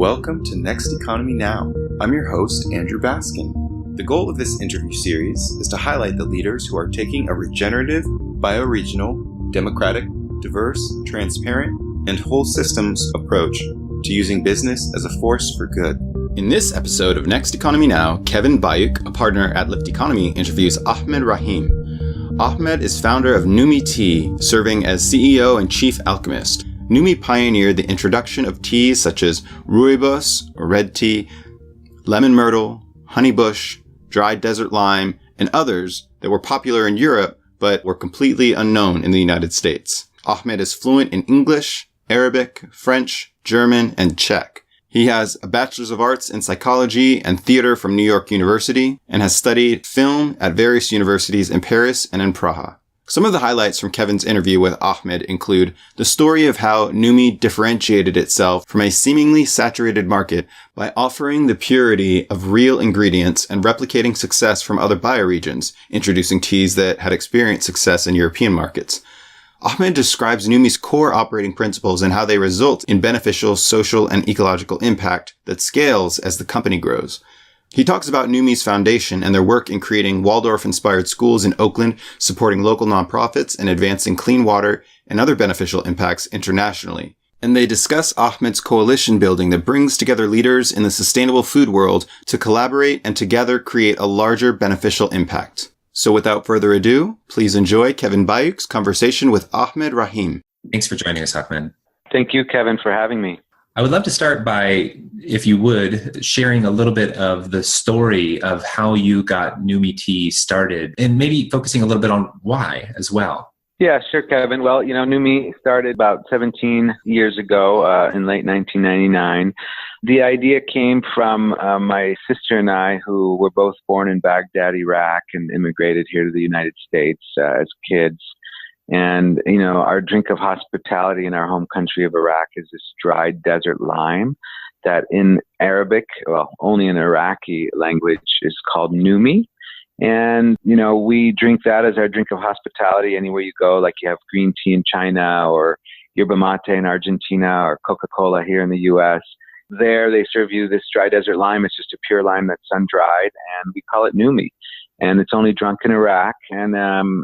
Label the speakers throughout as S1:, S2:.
S1: Welcome to Next Economy Now. I'm your host, Andrew Baskin. The goal of this interview series is to highlight the leaders who are taking a regenerative, bioregional, democratic, diverse, transparent, and whole systems approach to using business as a force for good. In this episode of Next Economy Now, Kevin Bayuk, a partner at Lift Economy, interviews Ahmed Rahim. Ahmed is founder of Numi Tea, serving as CEO and Chief Alchemist. Numi pioneered the introduction of teas such as Rooibos, or red tea, lemon myrtle, honeybush, dried desert lime, and others that were popular in Europe but were completely unknown in the United States. Ahmed is fluent in English, Arabic, French, German, and Czech. He has a Bachelor's of Arts in Psychology and Theater from New York University and has studied film at various universities in Paris and in Prague. Some of the highlights from Kevin's interview with Ahmed include the story of how Numi differentiated itself from a seemingly saturated market by offering the purity of real ingredients and replicating success from other bioregions, introducing teas that had experienced success in European markets. Ahmed describes Numi's core operating principles and how they result in beneficial social and ecological impact that scales as the company grows. He talks about Numi's foundation and their work in creating Waldorf-inspired schools in Oakland, supporting local nonprofits, and advancing clean water and other beneficial impacts internationally. And they discuss Ahmed's coalition building that brings together leaders in the sustainable food world to collaborate and together create a larger beneficial impact. So without further ado, please enjoy Kevin Bayuk's conversation with Ahmed Rahim.
S2: Thanks for joining us, Ahmed.
S3: Thank you, Kevin, for having me.
S2: I would love to start by, if you would, sharing a little bit of the story of how you got Numi Tea started and maybe focusing a little bit on why as well.
S3: Yeah, sure, Kevin. Well, Numi started about 17 years ago in late 1999. The idea came from my sister and I, who were both born in Baghdad, Iraq, and immigrated here to the United States as kids. And, our drink of hospitality in our home country of Iraq is this dried desert lime that in Arabic, well, only in Iraqi language, is called Numi. And, we drink that as our drink of hospitality anywhere you go, like you have green tea in China or yerba mate in Argentina or Coca-Cola here in the U.S. There they serve you this dry desert lime. It's just a pure lime that's sun-dried, and we call it Numi. And it's only drunk in Iraq, and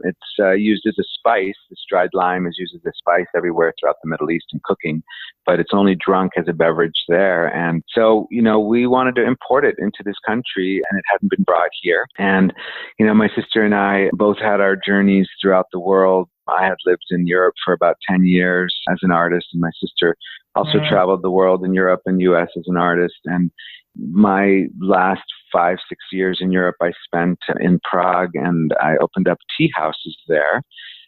S3: it's used as a spice. This dried lime is used as a spice everywhere throughout the Middle East in cooking, but it's only drunk as a beverage there. And so, we wanted to import it into this country, and it hadn't been brought here. And, my sister and I both had our journeys throughout the world. I had lived in Europe for about 10 years as an artist, and my sister also traveled the world in Europe and U.S. as an artist. And my last 5-6 years in Europe, I spent in Prague, and I opened up teahouses there.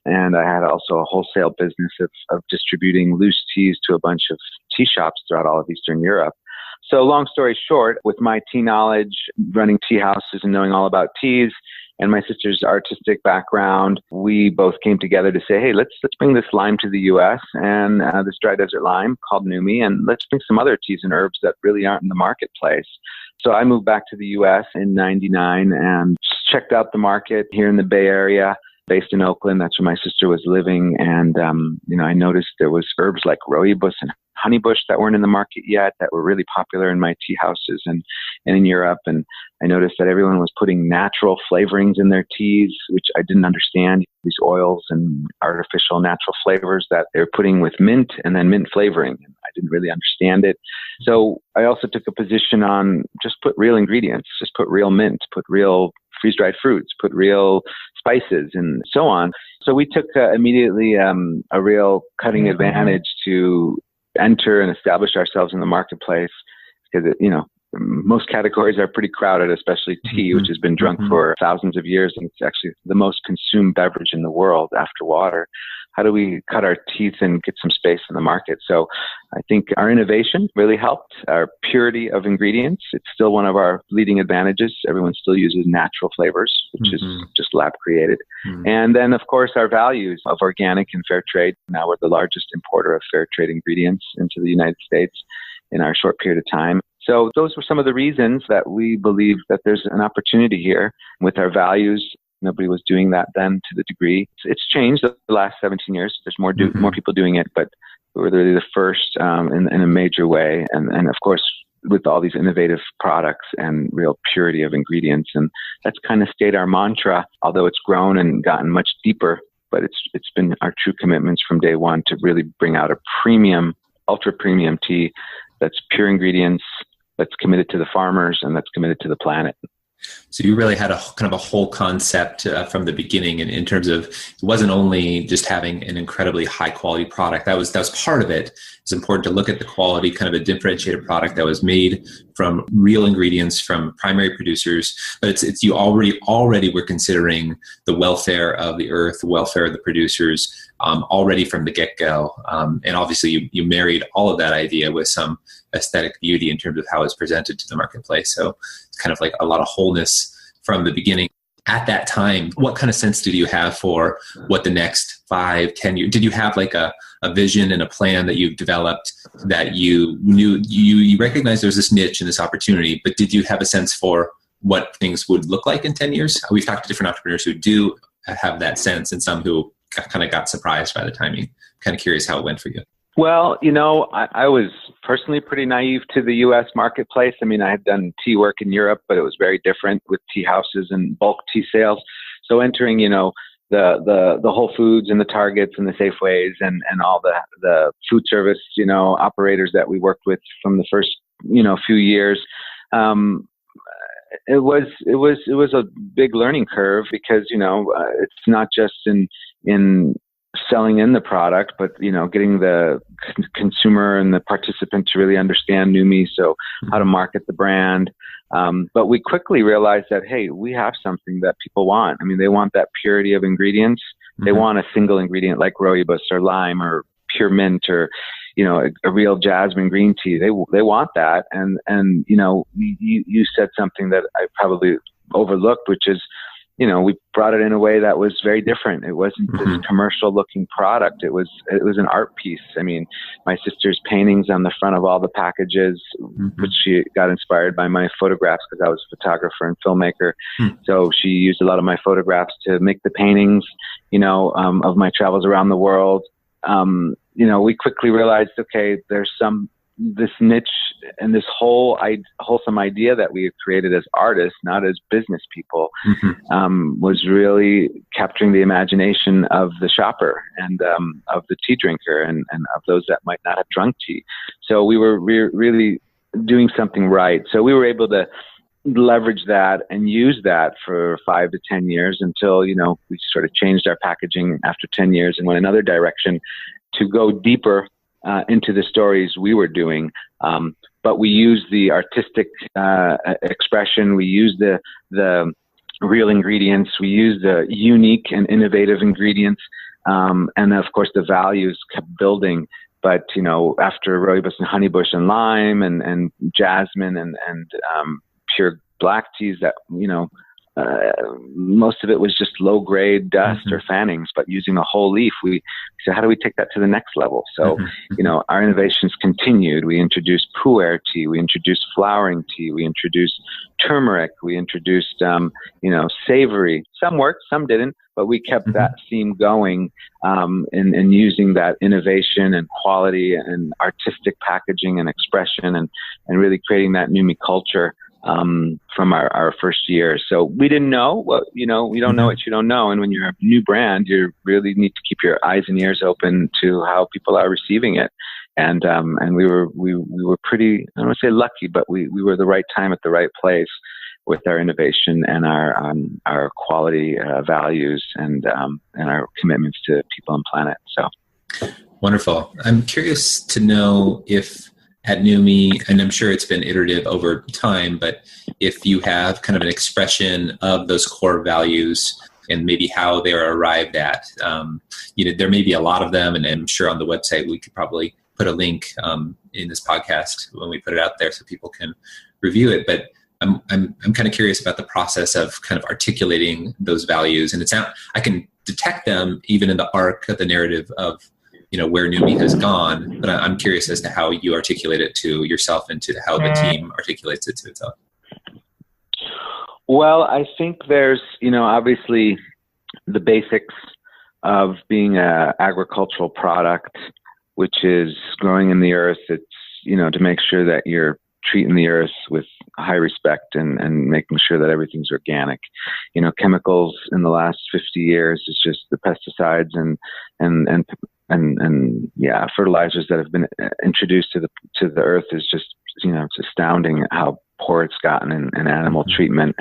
S3: And I had also a wholesale business of distributing loose teas to a bunch of tea shops throughout all of Eastern Europe. So long story short, with my tea knowledge, running tea houses and knowing all about teas, and my sister's artistic background, we both came together to say, hey, let's bring this lime to the U.S. and this dry desert lime called Numi, and let's bring some other teas and herbs that really aren't in the marketplace. So I moved back to the U.S. in 99 and just checked out the market here in the Bay Area, based in Oakland. That's where my sister was living. And, I noticed there was herbs like Rooibos and Honeybush that weren't in the market yet that were really popular in my tea houses and in Europe. And I noticed that everyone was putting natural flavorings in their teas, which I didn't understand, these oils and artificial natural flavors that they're putting with mint and then mint flavoring. And I didn't really understand it. So I also took a position on just put real ingredients, just put real mint, put real freeze-dried fruits, put real spices and so on. So we took immediately a real cutting advantage to enter and establish ourselves in the marketplace because, most categories are pretty crowded, especially tea, which has been drunk for thousands of years. And it's actually the most consumed beverage in the world after water. How do we cut our teeth and get some space in the market? So I think our innovation really helped. Our purity of ingredients, it's still one of our leading advantages. Everyone still uses natural flavors, which is just lab created. And then, of course, our values of organic and fair trade. Now we're the largest importer of fair trade ingredients into the United States in our short period of time. So those were some of the reasons that we believe that there's an opportunity here with our values. Nobody was doing that then to the degree. It's changed the last 17 years. There's more people doing it, but We were really the first in a major way. And of course, with all these innovative products and real purity of ingredients. And that's kind of stayed our mantra, although it's grown and gotten much deeper. But it's been our true commitments from day one to really bring out a premium, ultra premium tea that's pure ingredients, that's committed to the farmers, and that's committed to the planet.
S2: So you really had a kind of a whole concept from the beginning, in terms of, it wasn't only just having an incredibly high quality product. That was part of it. It's important to look at the quality, kind of a differentiated product that was made from real ingredients from primary producers. But it's you already were considering the welfare of the earth, the welfare of the producers already from the get-go. And obviously you married all of that idea with some aesthetic beauty in terms of how it's presented to the marketplace. So it's kind of like a lot of wholeness from the beginning. At that time, what kind of sense did you have for what the next 5, 10 years? Did you have like a vision and a plan that you've developed that you knew you recognized there's this niche and this opportunity, but did you have a sense for what things would look like in 10 years? We've talked to different entrepreneurs who do have that sense, and some who kind of got surprised by the timing. I'm kind of curious how it went for you.
S3: Well, I was personally pretty naive to the U.S. marketplace. I mean, I had done tea work in Europe, but it was very different with teahouses and bulk tea sales. So entering, the Whole Foods and the Targets and the Safeways and all the food service, operators that we worked with from the first, few years, it was a big learning curve because, it's not just in selling in the product, but, getting the consumer and the participant to really understand Numi. So how to market the brand. But we quickly realized that, hey, we have something that people want. I mean, they want that purity of ingredients. They want a single ingredient like Rooibos or lime or pure mint or, a real jasmine green tea. They want that. And you said something that I probably overlooked, which is, we brought it in a way that was very different. It wasn't this commercial looking product. It was an art piece. I mean, my sister's paintings on the front of all the packages, which she got inspired by my photographs because I was a photographer and filmmaker. So she used a lot of my photographs to make the paintings, of my travels around the world. We quickly realized, okay, there's this niche and this wholesome idea that we had created as artists, not as business people, was really capturing the imagination of the shopper and of the tea drinker and of those that might not have drunk tea. So we were really doing something right. So we were able to leverage that and use that for 5 to 10 years until, we sort of changed our packaging after 10 years and went another direction to go deeper into the stories we were doing. But we used the artistic expression. We used the real ingredients. We used the unique and innovative ingredients. And of course, the values kept building. But, after Rooibos and Honeybush and lime and jasmine and pure black teas that, most of it was just low grade dust or fannings, but using a whole leaf, we said, how do we take that to the next level? So, our innovations continued. We introduced pu'er tea. We introduced flowering tea. We introduced turmeric. We introduced, savory. Some worked, some didn't, but we kept that theme going, and using that innovation and quality and artistic packaging and expression and really creating that Numi culture from our first year. So we didn't know what, we don't know what you don't know. And when you're a new brand, you really need to keep your eyes and ears open to how people are receiving it. And we were pretty, I don't want to say lucky, but we were the right time at the right place with our innovation and our quality values and our commitments to people and planet. So
S2: wonderful. I'm curious to know if at Numi, and I'm sure it's been iterative over time, but if you have kind of an expression of those core values and maybe how they're arrived at. There may be a lot of them, and I'm sure on the website we could probably put a link in this podcast when we put it out there so people can review it. But I'm kind of curious about the process of kind of articulating those values, and I can detect them even in the arc of the narrative of where Numi has gone, but I'm curious as to how you articulate it to yourself and to how the team articulates it to itself.
S3: Well, I think there's, obviously the basics of being an agricultural product, which is growing in the earth. It's, to make sure that you're treating the earth with high respect and making sure that everything's organic. Chemicals in the last 50 years is just the pesticides and fertilizers that have been introduced to the earth is just, it's astounding how poor it's gotten in animal treatment.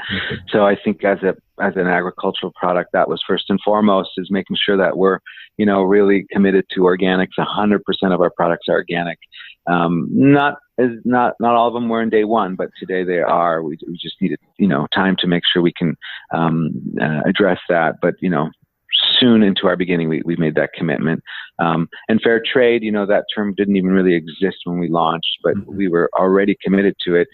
S3: So I think as an agricultural product, that was first and foremost, is making sure that we're, really committed to organics. 100% of our products are organic. Not all of them were in day one, but today they are. We just needed, time to make sure we can address that. But, soon into our beginning, we made that commitment. And fair trade, that term didn't even really exist when we launched, but we were already committed to it,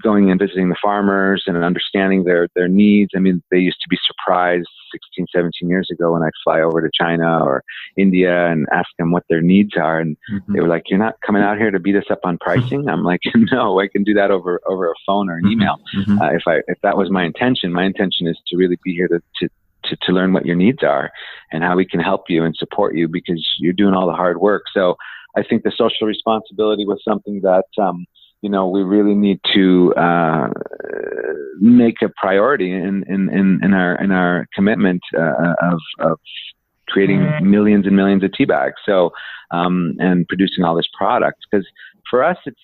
S3: going and visiting the farmers and understanding their needs. I mean, they used to be surprised 16, 17 years ago when I'd fly over to China or India and ask them what their needs are. And they were like, "You're not coming out here to beat us up on pricing?" I'm like, "No, I can do that over a phone or an email." If that was my intention is to really be here to learn what your needs are and how we can help you and support you, because you're doing all the hard work. So I think the social responsibility was something that, we really need to make a priority in our commitment of creating millions and millions of tea bags. So, and producing all this product, because for us, it's,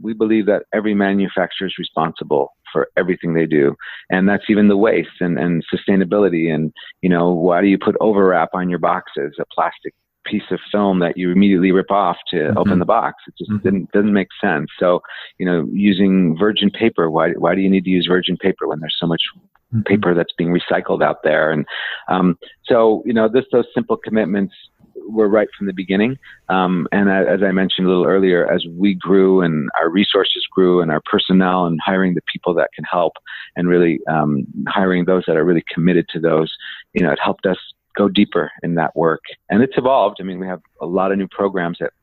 S3: we believe that every manufacturer is responsible for everything they do. And that's even the waste and sustainability. And, why do you put overwrap on your boxes, a plastic piece of film that you immediately rip off to open the box? It just doesn't make sense. So, using virgin paper, why do you need to use virgin paper when there's so much paper that's being recycled out there? And so, those simple commitments were right from the beginning. And as I mentioned a little earlier, as we grew and our resources grew and our personnel and hiring the people that can help and really hiring those that are really committed to those, it helped us go deeper in that work. And it's evolved. I mean, we have a lot of new programs that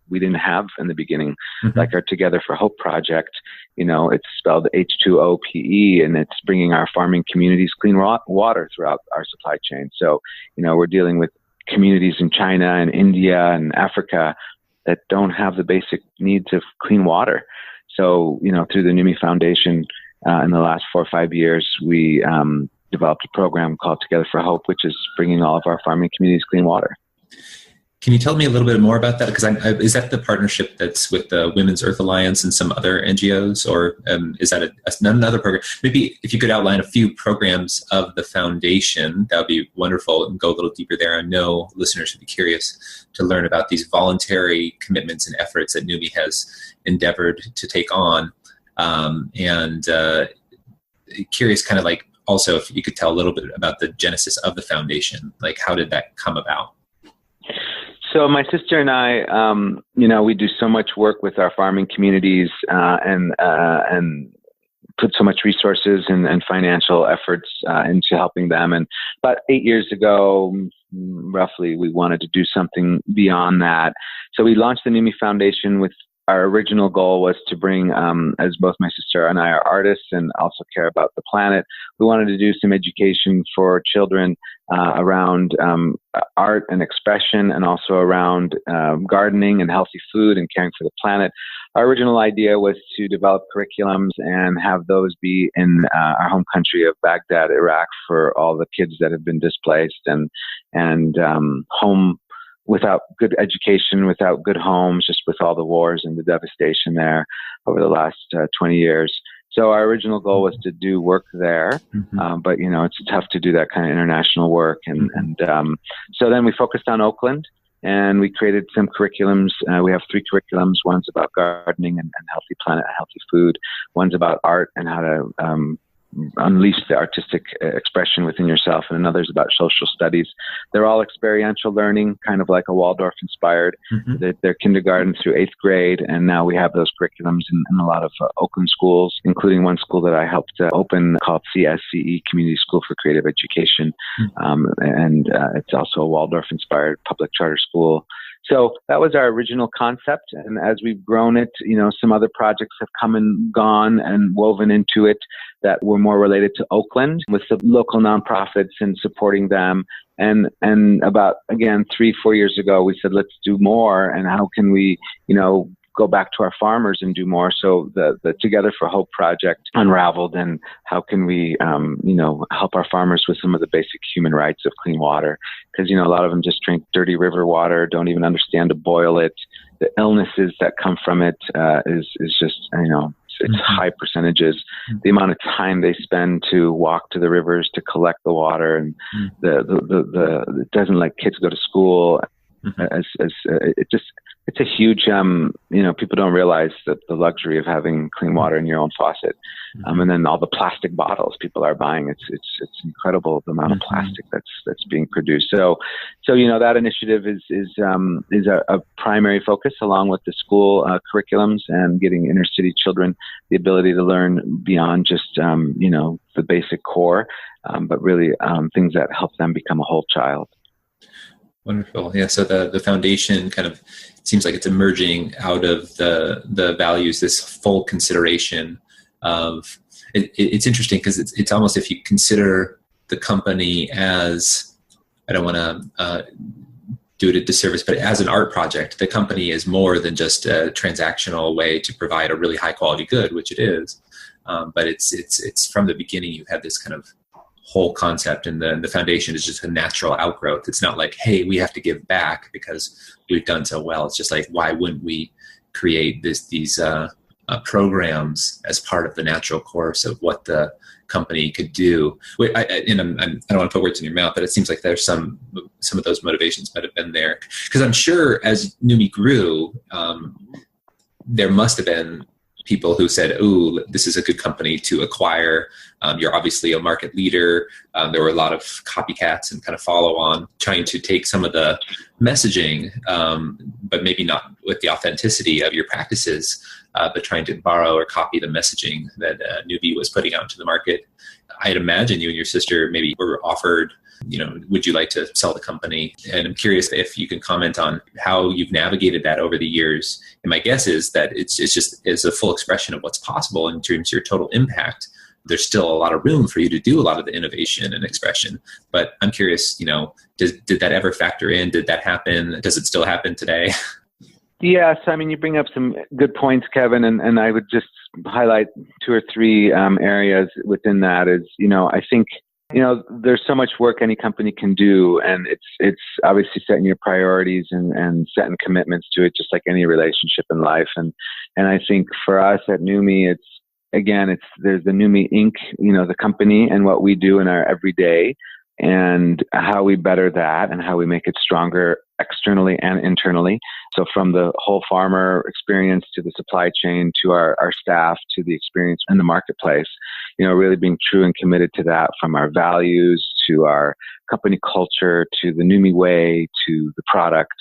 S3: we didn't have in the beginning, like our Together for Hope project. It's spelled H2OPE, and it's bringing our farming communities clean water throughout our supply chain. So, we're dealing with communities in China and India and Africa that don't have the basic needs of clean water. So, through the Numi Foundation, in the last 4 or 5 years, we developed a program called Together for Hope, which is bringing all of our farming communities clean water.
S2: Can you tell me a little bit more about that? Because is that the partnership that's with the Women's Earth Alliance and some other NGOs, or is that another program? Maybe if you could outline a few programs of the foundation, that would be wonderful, and go a little deeper there. I know listeners would be curious to learn about these voluntary commitments and efforts that Numi has endeavored to take on, and curious kind of like also if you could tell a little bit about the genesis of the foundation, like how did that come about?
S3: So my sister and I, we do so much work with our farming communities and put so much resources and financial efforts into helping them. And about 8 years ago, roughly, we wanted to do something beyond that. So we launched the Numi Foundation with our original goal was to bring, as both my sister and I are artists and also care about the planet, we wanted to do some education for children around art and expression, and also around gardening and healthy food and caring for the planet. Our original idea was to develop curriculums and have those be in our home country of Baghdad, Iraq, for all the kids that have been displaced and home without good education, without good homes, just with all the wars and the devastation there over the last 20 years. So our original goal was to do work there, but it's tough to do that kind of international work. And so then we focused on Oakland, and we created some curriculums. We have 3 curriculums. One's about gardening and healthy planet and healthy food. One's about art and how to unleash the artistic expression within yourself, and another's about social studies. They're all experiential learning, kind of like a Waldorf inspired. They're kindergarten through 8th grade, and now we have those curriculums in a lot of Oakland schools, including one school that I helped open called CSCE, Community School for Creative Education, and it's also a Waldorf inspired public charter school. So that was our original concept. And as we've grown it, some other projects have come and gone and woven into it that were more related to Oakland with the local nonprofits and supporting them. And about, again, 3-4 years ago, we said, let's do more. And how can we, go back to our farmers and do more? So the Together for Hope project unraveled, and how can we, help our farmers with some of the basic human rights of clean water? Because, a lot of them just drink dirty river water, don't even understand to boil it. The illnesses that come from it is just, it's high percentages. The amount of time they spend to walk to the rivers to collect the water, and it doesn't let kids go to school. It's a huge, people don't realize that the luxury of having clean water in your own faucet. And then all the plastic bottles people are buying. It's incredible the amount of plastic that's being produced. So, that initiative is a primary focus, along with the school curriculums and getting inner city children the ability to learn beyond just, the basic core, but really things that help them become a whole child.
S2: Wonderful. Yeah. So the foundation kind of seems like it's emerging out of the values, this full consideration of it's interesting because it's almost, if you consider the company as, I don't want to do it a disservice, but as an art project, the company is more than just a transactional way to provide a really high quality good, which it is. But it's from the beginning, you had this kind of whole concept, and the foundation is just a natural outgrowth. It's not like, hey, we have to give back because we've done so well. It's just like, why wouldn't we create these programs as part of the natural course of what the company could do? I don't want to put words in your mouth, but it seems like there's some of those motivations might have been there, because I'm sure as Numi grew, there must have been people who said, "Ooh, this is a good company to acquire." You're obviously a market leader. There were a lot of copycats and kind of follow on, trying to take some of the messaging, but maybe not with the authenticity of your practices, but trying to borrow or copy the messaging that Numi was putting out into the market. I'd imagine you and your sister maybe were offered, would you like to sell the company? And I'm curious if you can comment on how you've navigated that over the years. And my guess is that it's a full expression of what's possible in terms of your total impact. There's still a lot of room for you to do a lot of the innovation and expression. But I'm curious, did that ever factor in? Did that happen? Does it still happen today?
S3: Yes. I mean, you bring up some good points, Kevin, and I would just highlight 2 or 3 areas within that is, I think, there's so much work any company can do, and it's obviously setting your priorities and setting commitments to it, just like any relationship in life. And I think for us at Numi, there's the Numi Inc, the company, and what we do in our everyday, and how we better that and how we make it stronger externally and internally. So from the whole farmer experience to the supply chain to our staff to the experience in the marketplace, really being true and committed to that, from our values to our company culture to the Numi way to the product.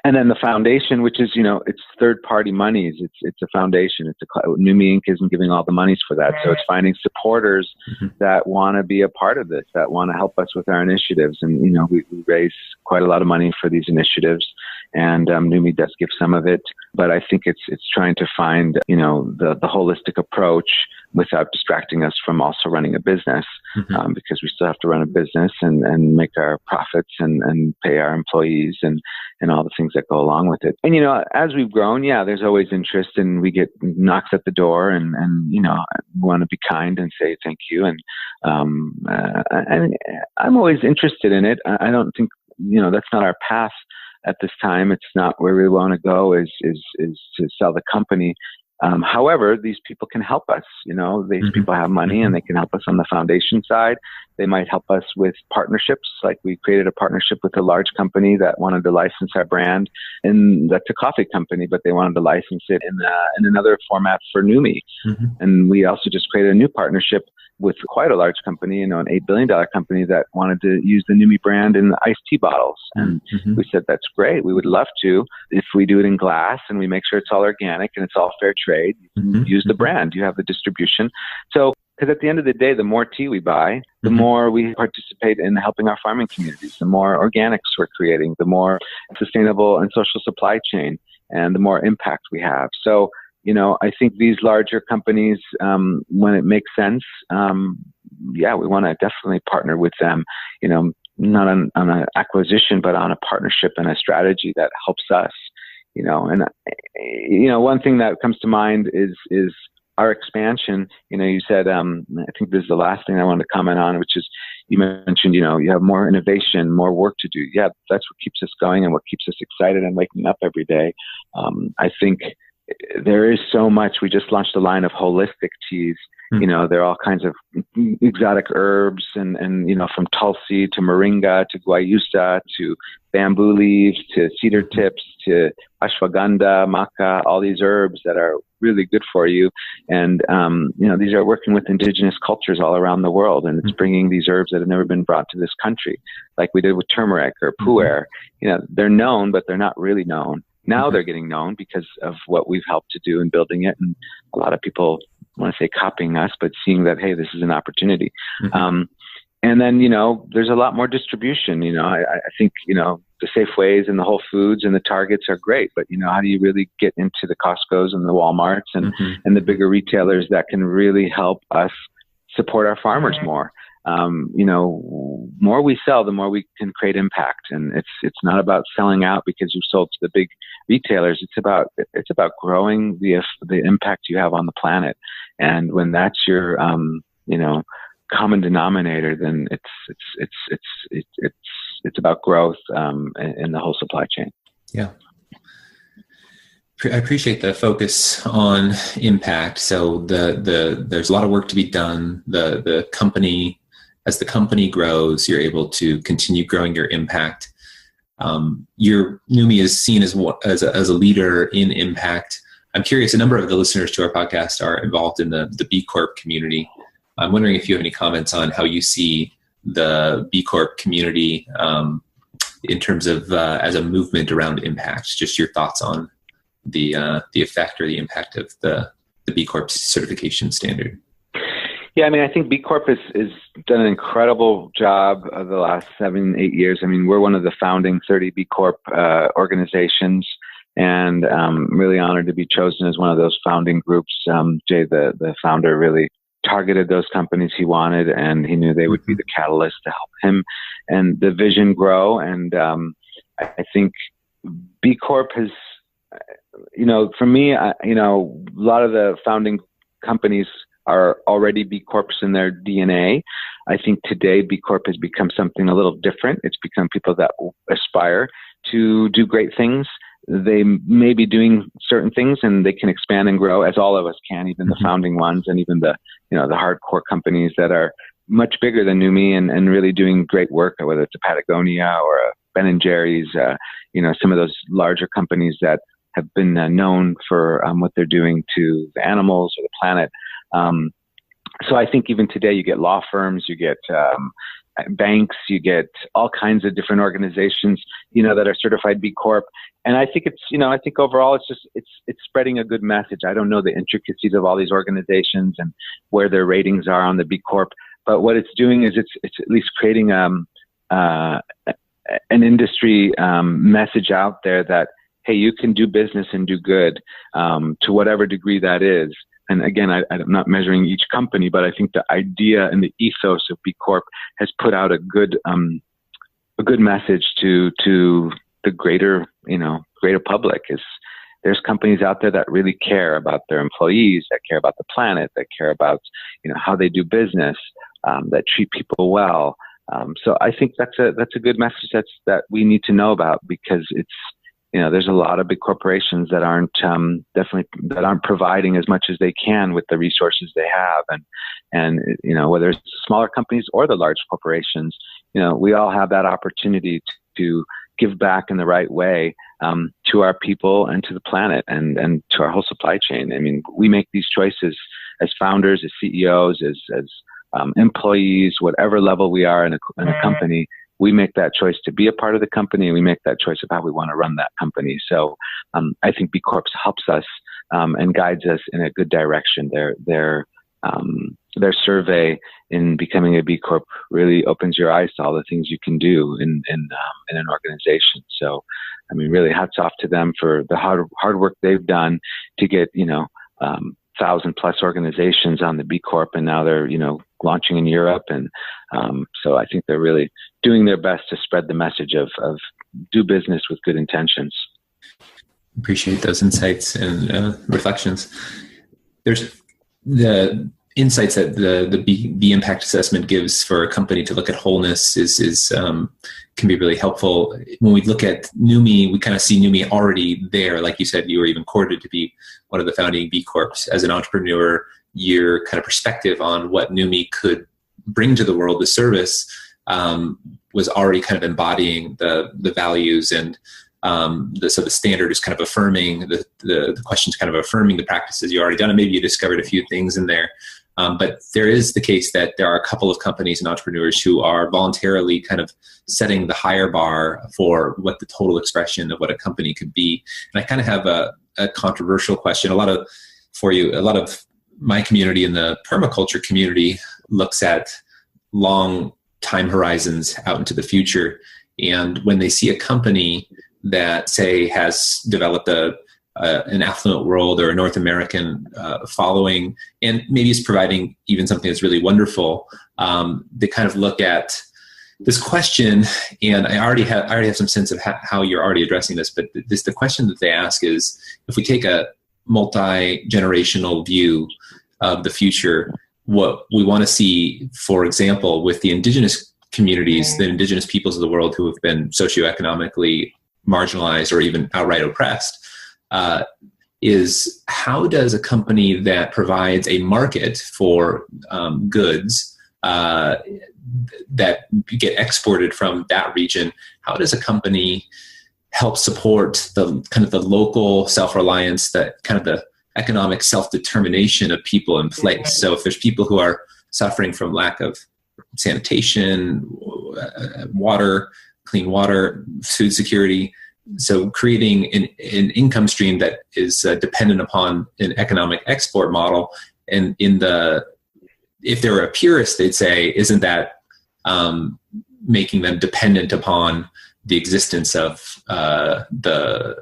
S3: And then the foundation, which is, it's third-party monies. It's a foundation. Numi Inc. isn't giving all the monies for that. So it's finding supporters that want to be a part of this, that want to help us with our initiatives. And, we raise quite a lot of money for these initiatives. And Numi does give some of it. But I think it's trying to find, the holistic approach without distracting us from also running a business, because we still have to run a business and make our profits and pay our employees and all the things that go along with it. And, as we've grown, there's always interest, and we get knocks at the door, and want to be kind and say thank you. And I'm always interested in it. I don't think, that's not our path at this time. It's not where we want to go is to sell the company. However, these people can help us. These people have money, and they can help us on the foundation side. They might help us with partnerships. Like, we created a partnership with a large company that wanted to license our brand, and that's a coffee company, but they wanted to license it in another format for Numi. And we also just created a new partnership with quite a large company, an $8 billion company that wanted to use the Numi brand in the iced tea bottles. And we said, that's great. We would love to, if we do it in glass and we make sure it's all organic and it's all fair trade, you can use the brand, you have the distribution. So Because at the end of the day, the more tea we buy, the more we participate in helping our farming communities, the more organics we're creating, the more sustainable and social supply chain, and the more impact we have. So, I think these larger companies, when it makes sense, we want to definitely partner with them, not on an acquisition, but on a partnership and a strategy that helps us, and, one thing that comes to mind is our expansion. You said, I think this is the last thing I wanted to comment on, which is you mentioned, you have more innovation, more work to do. Yeah, that's what keeps us going and what keeps us excited and waking up every day. I think there is so much. We just launched a line of holistic teas. There are all kinds of exotic herbs and from Tulsi to Moringa to Guayusa to bamboo leaves to cedar tips to ashwagandha, maca, all these herbs that are really good for you. And, these are working with indigenous cultures all around the world. And it's bringing these herbs that have never been brought to this country, like we did with turmeric or pu'er. They're known, but they're not really known. Now they're getting known because of what we've helped to do in building it. And a lot of people, I want to say copying us, but seeing that, hey, this is an opportunity. And then, there's a lot more distribution. I think, the Safeways and the Whole Foods and the Targets are great, but, how do you really get into the Costco's and the Walmarts and the bigger retailers that can really help us support our farmers more? More we sell, the more we can create impact. And it's not about selling out because you've sold to the big retailers. It's about growing the impact you have on the planet. And when that's your, common denominator, then it's about growth, in the whole supply chain.
S2: Yeah. I appreciate the focus on impact. So there's a lot of work to be done. The company, as the company grows, you're able to continue growing your impact. Your Numi is seen as a leader in impact. I'm curious, a number of the listeners to our podcast are involved in the B Corp community. I'm wondering if you have any comments on how you see the B Corp community in terms of as a movement around impact. Just your thoughts on the effect or the impact of the B Corp certification standard.
S3: Yeah, I think B Corp has done an incredible job of the last 7-8 years. We're one of the founding 30 B Corp organizations, and really honored to be chosen as one of those founding groups. Jay, the founder, really targeted those companies he wanted, and he knew they would be the catalyst to help him and the vision grow. And I think B Corp has, for me, a lot of the founding companies are already B Corps in their DNA. I think today B Corp has become something a little different. It's become people that aspire to do great things. They may be doing certain things and they can expand and grow, as all of us can, even the founding ones and even the hardcore companies that are much bigger than Numi and really doing great work, whether it's a Patagonia or a Ben & Jerry's, some of those larger companies that have been known for what they're doing to the animals or the planet. So I think even today you get law firms, you get banks, you get all kinds of different organizations, that are certified B Corp. And I think I think overall it's spreading a good message. I don't know the intricacies of all these organizations and where their ratings are on the B Corp, but what it's doing is it's at least creating an industry message out there that, hey, you can do business and do good to whatever degree that is. And again, I'm not measuring each company, but I think the idea and the ethos of B Corp has put out a good message to the greater public. Is there's companies out there that really care about their employees, that care about the planet, that care about how they do business, that treat people well. So I think that's a good message that we need to know about, because it's there's a lot of big corporations that aren't providing as much as they can with the resources they have, and whether it's smaller companies or the large corporations, we all have that opportunity to give back in the right way to our people and to the planet and to our whole supply chain. We make these choices as founders, as CEOs, as employees, whatever level we are in a company. We make that choice to be a part of the company, and we make that choice of how we want to run that company. So I think B Corp helps us and guides us in a good direction. They're their survey in becoming a B Corp really opens your eyes to all the things you can do in an organization. So, I mean, really hats off to them for the hard work they've done to get, 1,000+ organizations on the B Corp, and now they're, launching in Europe. And so I think they're really doing their best to spread the message of do business with good intentions.
S2: Appreciate those insights and reflections. There's the insights that the B impact assessment gives for a company to look at wholeness is can be really helpful. When we look at Numi, we kind of see Numi already there. Like you said, you were even courted to be one of the founding B Corps. As an entrepreneur, your kind of perspective on what Numi could bring to the world, the service, was already kind of embodying the values, and so the standard is kind of affirming the questions, kind of affirming the practices you already done, and maybe you discovered a few things in there. But there is the case that there are a couple of companies and entrepreneurs who are voluntarily kind of setting the higher bar for what the total expression of what a company could be. And I kind of have a controversial question. A lot of my community in the permaculture community looks at long time horizons out into the future. And when they see a company that, say, has developed an affluent world or a North American following, and maybe is providing even something that's really wonderful, they kind of look at this question, and I already have some sense of how you're already addressing this, but the question that they ask is, if we take a multi-generational view of the future, what we want to see, for example, with the indigenous communities, the indigenous peoples of the world who have been socioeconomically marginalized or even outright oppressed, is how does a company that provides a market for goods that get exported from that region, how does a company help support the kind of the local self-reliance, that kind of the economic self-determination of people in place? So if there's people who are suffering from lack of sanitation, water, clean water, food security, so creating an income stream that is dependent upon an economic export model, and if they were a purist, they'd say, isn't that making them dependent upon the existence of the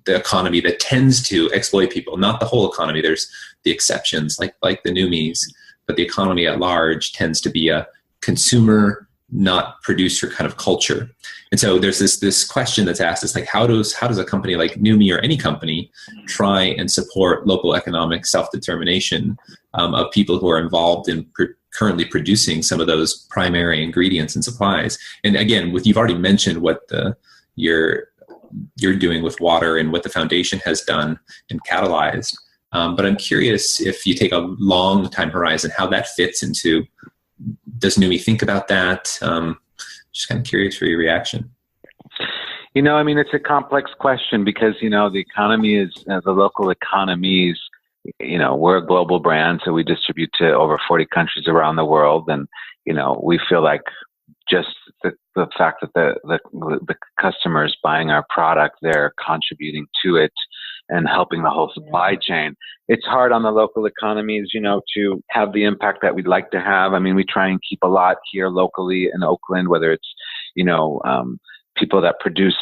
S2: economy that tends to exploit people? Not the whole economy. There's the exceptions, like the Numis, but the economy at large tends to be a consumer, not producer kind of culture. And so there's this question that's asked, is like, how does a company like Numi, or any company, try and support local economic self-determination of people who are involved in currently producing some of those primary ingredients and supplies? And again, you've already mentioned what you're doing with water and what the foundation has done and catalyzed. But I'm curious, if you take a long time horizon, how that fits into, does Numi think about that? Just kind of curious for your reaction.
S3: It's a complex question because, the economy is, the local economies, we're a global brand, so we distribute to over 40 countries around the world. And, we feel like just the fact that the customers buying our product, they're contributing to it and helping the whole supply chain. It's hard on the local economies, to have the impact that we'd like to have. I mean, we try and keep a lot here locally in Oakland, whether it's, people that produce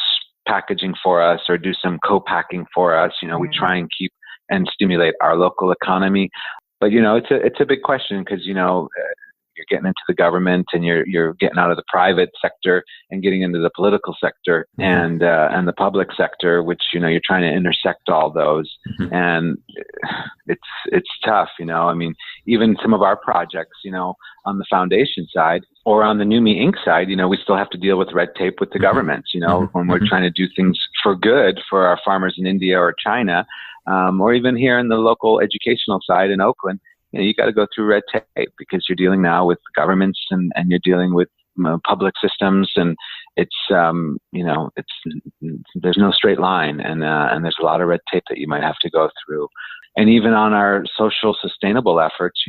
S3: packaging for us or do some co-packing for us. We try and keep and stimulate our local economy. But, it's a big question because, you're getting into the government and you're getting out of the private sector and getting into the political sector and the public sector, which, you're trying to intersect all those. And it's tough, I mean, even some of our projects, on the foundation side or on the Numi Inc side, we still have to deal with red tape with the government, when we're trying to do things for good for our farmers in India or China, or even here in the local educational side in Oakland. You got to go through red tape because you're dealing now with governments and you're dealing with public systems, and it's there's no straight line, and there's a lot of red tape that you might have to go through. And even on our social sustainable efforts,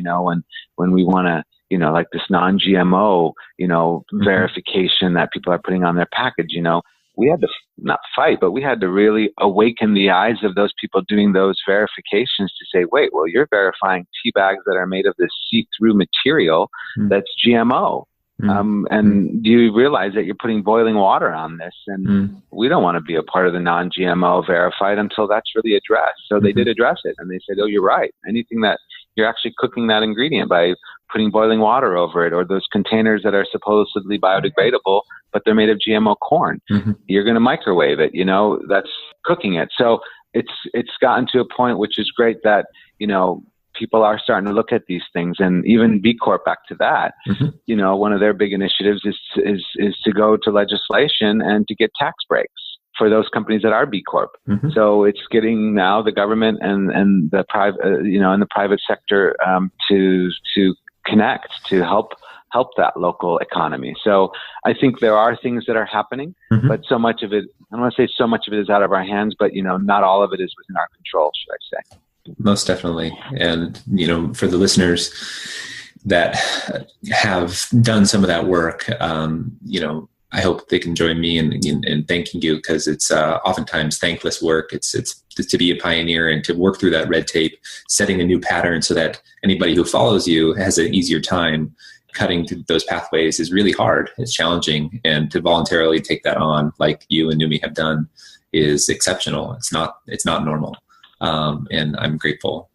S3: when we want to, like this non-GMO, verification that people are putting on their package, we had to not fight, but we had to really awaken the eyes of those people doing those verifications to say, wait, well, you're verifying tea bags that are made of this see-through material that's GMO. And do you realize that you're putting boiling water on this? And we don't want to be a part of the non-GMO verified until that's really addressed. So they did address it, and they said, oh, you're right. Anything that you're actually cooking that ingredient by putting boiling water over it, or those containers that are supposedly biodegradable, but they're made of GMO corn, you're going to microwave it, that's cooking it. So it's gotten to a point which is great that, people are starting to look at these things, and even B Corp, back to that, one of their big initiatives is to go to legislation and to get tax breaks for those companies that are B Corp. So it's getting now the government and the private, and the private sector to connect to help that local economy. So I think there are things that are happening, but so much of it, I don't want to say so much of it is out of our hands, but not all of it is within our control, should I say.
S2: Most definitely. And, for the listeners that have done some of that work, I hope they can join me in thanking you, because it's oftentimes thankless work. It's to be a pioneer and to work through that red tape, setting a new pattern so that anybody who follows you has an easier time cutting through those pathways is really hard. It's challenging. And to voluntarily take that on, like you and Numi have done, is exceptional. It's not normal. And I'm grateful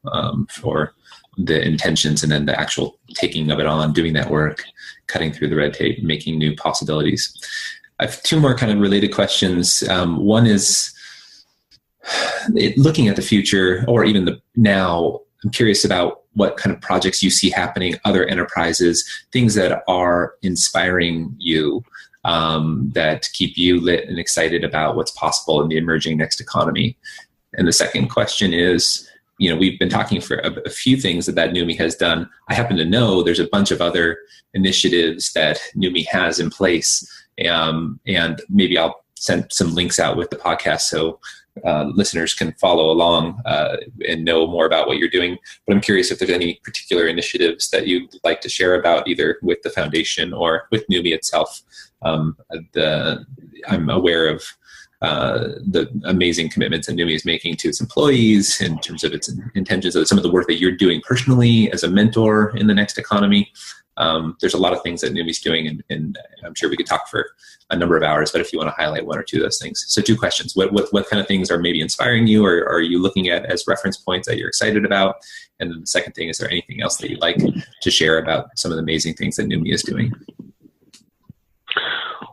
S2: for the intentions and then the actual taking of it on, doing that work, cutting through the red tape, making new possibilities. I have two more kind of related questions. One is looking at the future, or even the now. I'm curious about what kind of projects you see happening, other enterprises, things that are inspiring you, that keep you lit and excited about what's possible in the emerging next economy. And the second question is, we've been talking for a few things that Numi has done. I happen to know there's a bunch of other initiatives that Numi has in place. And maybe I'll send some links out with the podcast so listeners can follow along and know more about what you're doing. But I'm curious if there's any particular initiatives that you'd like to share about, either with the foundation or with Numi itself. I'm aware of the amazing commitments that Numi is making to its employees in terms of its intentions, of some of the work that you're doing personally as a mentor in the next economy. There's a lot of things that Numi's doing, and I'm sure we could talk for a number of hours, but if you want to highlight one or two of those things. So 2 questions. What kind of things are maybe inspiring you, or are you looking at as reference points that you're excited about? And then the second thing, is there anything else that you'd like to share about some of the amazing things that Numi is doing?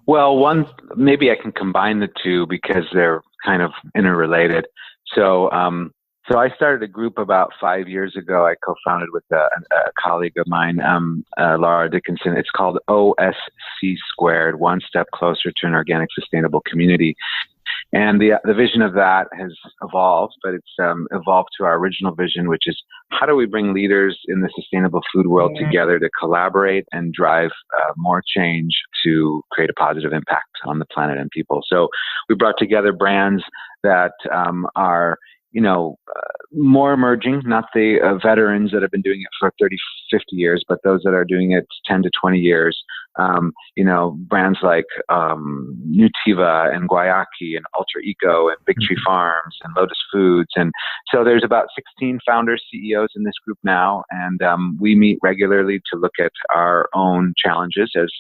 S3: Well, one, maybe I can combine the two because they're kind of interrelated. So I started a group about 5 years ago. I co-founded with a colleague of mine, Laura Dickinson. It's called OSC Squared, One Step Closer to an Organic Sustainable Community. And the vision of that has evolved, but it's evolved to our original vision, which is how do we bring leaders in the sustainable food world together to collaborate and drive more change to create a positive impact on the planet and people. So we brought together brands that are more emerging, not the veterans that have been doing it for 30, 50 years, but those that are doing it 10 to 20 years. Brands like Nutiva and Guayaki and Ultra Eco and Big Tree Farms and Lotus Foods. And so there's about 16 founders, CEOs in this group now. And we meet regularly to look at our own challenges as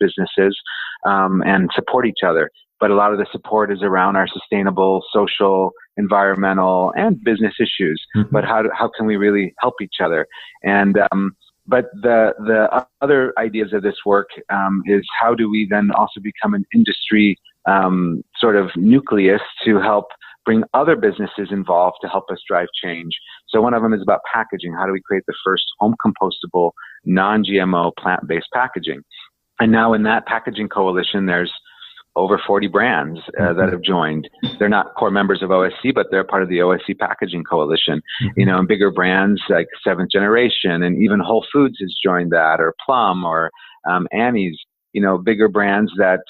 S3: businesses and support each other. But a lot of the support is around our sustainable, social, environmental, and business issues. But how can we really help each other? And but the other ideas of this work is how do we then also become an industry sort of nucleus to help bring other businesses involved to help us drive change. So one of them is about packaging. How do we create the first home compostable, non-GMO, plant-based packaging? And now in that packaging coalition, there's over 40 brands that have joined. They're not core members of OSC, but they're part of the OSC Packaging Coalition. And bigger brands like Seventh Generation, and even Whole Foods has joined that, or Plum, or Annie's. bigger brands that,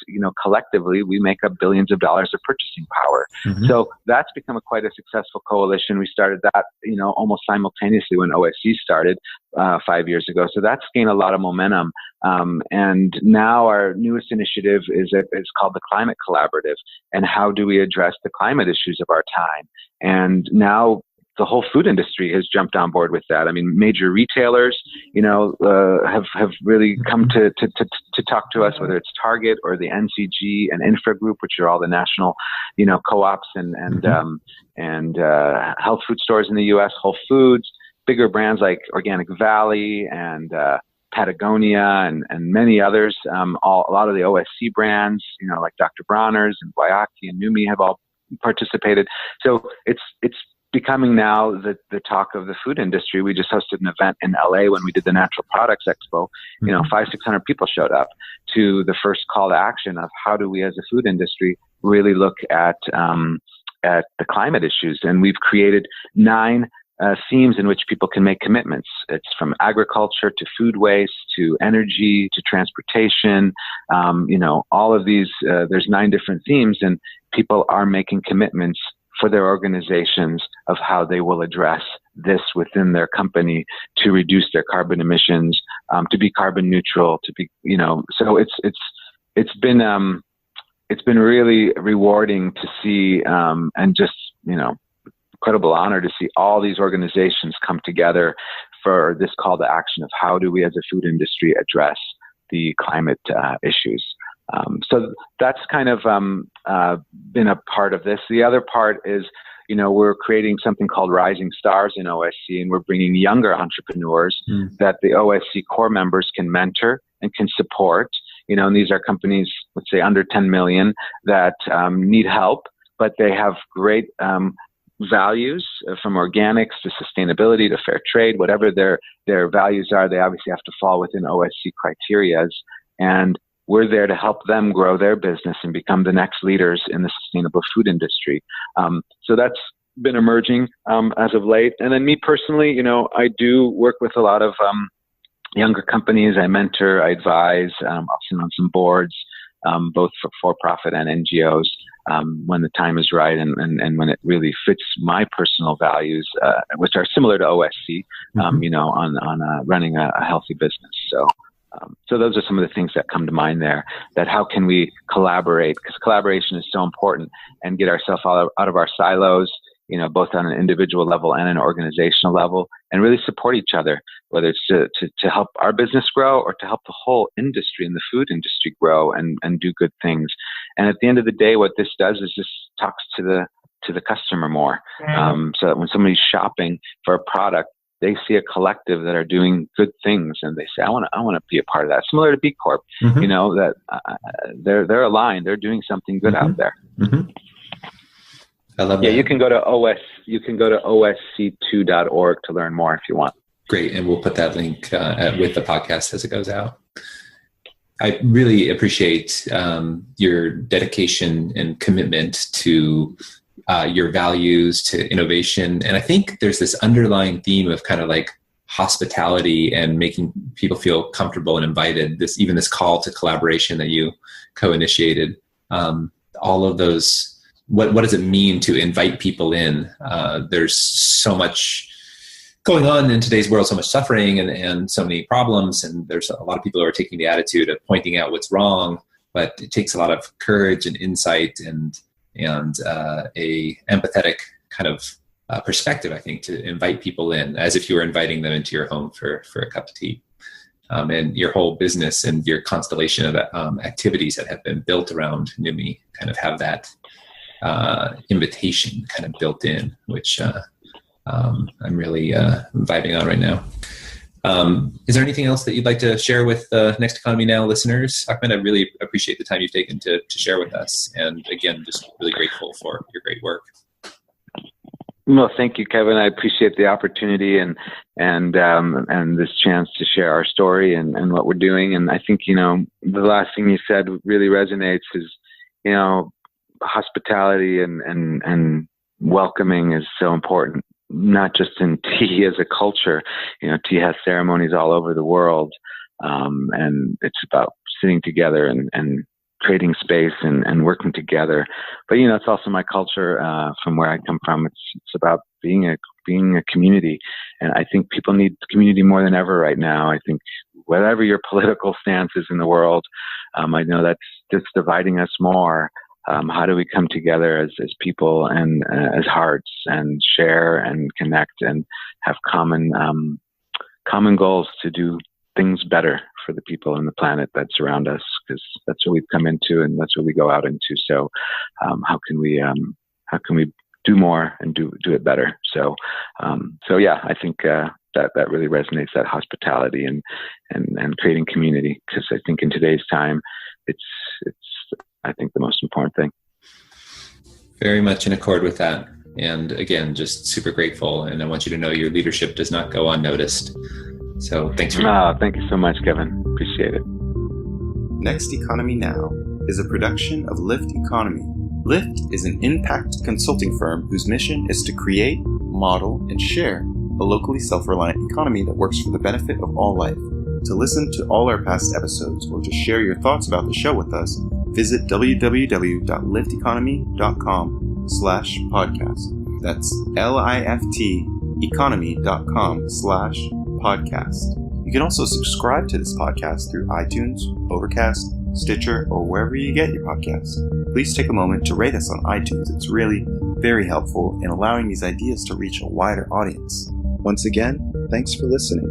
S3: collectively we make up billions of dollars of purchasing power.
S2: Mm-hmm.
S3: So that's become quite a successful coalition. We started that, almost simultaneously when OSC started 5 years ago. So that's gained a lot of momentum. And now our newest initiative is called the Climate Collaborative. And how do we address the climate issues of our time? And now the whole food industry has jumped on board with that. I mean, major retailers, have really come to talk to us, whether it's Target or the NCG and Infra Group, which are all the national, co-ops and health food stores in the U.S., Whole Foods, bigger brands like Organic Valley and Patagonia and many others. A lot of the OSC brands, like Dr. Bronner's and Guayaki and Numi have all participated. So it's becoming now the talk of the food industry. We just hosted an event in LA when we did the Natural Products Expo. 500-600 people showed up to the first call to action of how do we as a food industry really look at the climate issues. And we've created 9 themes in which people can make commitments. It's from agriculture to food waste to energy to transportation. All of these, there's 9 different themes, and people are making commitments for their organizations of how they will address this within their company to reduce their carbon emissions, to be carbon neutral, to be, so it's been really rewarding to see, and just, incredible honor to see all these organizations come together for this call to action of how do we as a food industry address the climate issues. So that's kind of been a part of this. The other part is, we're creating something called Rising Stars in OSC, and we're bringing younger entrepreneurs that the OSC core members can mentor and can support. And these are companies, let's say under 10 million, that need help, but they have great values from organics to sustainability to fair trade, whatever their values are. They obviously have to fall within OSC criterias, and we're there to help them grow their business and become the next leaders in the sustainable food industry. So that's been emerging as of late. And then me personally, I do work with a lot of younger companies. I mentor, I advise, I'll sit on some boards, both for-profit and NGOs, when the time is right and when it really fits my personal values, which are similar to OSC, on running a healthy business. So those are some of the things that come to mind there, that how can we collaborate, because collaboration is so important, and get ourselves out of our silos, both on an individual level and an organizational level, and really support each other, whether it's to help our business grow or to help the whole industry and the food industry grow and do good things. And at the end of the day, what this does is just talks to the customer more. So that when somebody's shopping for a product, they see a collective that are doing good things, and they say, I want to be a part of that. Similar to B Corp, that they're aligned, they're doing something good out there.
S2: I love that.
S3: Yeah, you can go to osc2.org to learn more if you want.
S2: Great, and we'll put that link with the podcast as it goes out. I really appreciate your dedication and commitment to your values, to innovation. And I think there's this underlying theme of kind of like hospitality and making people feel comfortable and invited. This call to collaboration that you co-initiated, all of those, what does it mean to invite people in? There's so much going on in today's world, so much suffering and so many problems. And there's a lot of people who are taking the attitude of pointing out what's wrong, but it takes a lot of courage and insight and a empathetic kind of perspective, I think, to invite people in as if you were inviting them into your home for a cup of tea. And your whole business and your constellation of activities that have been built around Numi kind of have that invitation kind of built in, which I'm really vibing on right now. Is there anything else that you'd like to share with Next Economy Now listeners? Ahmed, I really appreciate the time you've taken to share with us. And again, just really grateful for your great work.
S3: No, thank you, Kevin. I appreciate the opportunity and this chance to share our story and what we're doing. And I think, the last thing you said really resonates is, hospitality and welcoming is so important. Not just in tea as a culture. Tea has ceremonies all over the world, and it's about sitting together and creating space and working together. But, it's also my culture, from where I come from. It's about being a community. And I think people need community more than ever right now. I think whatever your political stance is in the world, I know that's just dividing us more. How do we come together as people and as hearts and share and connect and have common goals to do things better for the people and the planet that surround us, because that's what we've come into and that's what we go out into. So how can we do more and do it better? So yeah, I think that really resonates, that hospitality and creating community, because I think in today's time it's I think the most important thing.
S2: Very much in accord with that. And again, just super grateful. And I want you to know your leadership does not go unnoticed. So thanks for
S3: thank you so much, Kevin. Appreciate it.
S1: Next Economy Now is a production of Lift Economy. Lift is an impact consulting firm whose mission is to create, model, and share a locally self-reliant economy that works for the benefit of all life. To listen to all our past episodes or to share your thoughts about the show with us, visit www.lifteconomy.com/podcast. That's LIFT economy.com/podcast. You can also subscribe to this podcast through iTunes, Overcast, Stitcher, or wherever you get your podcasts. Please take a moment to rate us on iTunes. It's really very helpful in allowing these ideas to reach a wider audience. Once again, thanks for listening.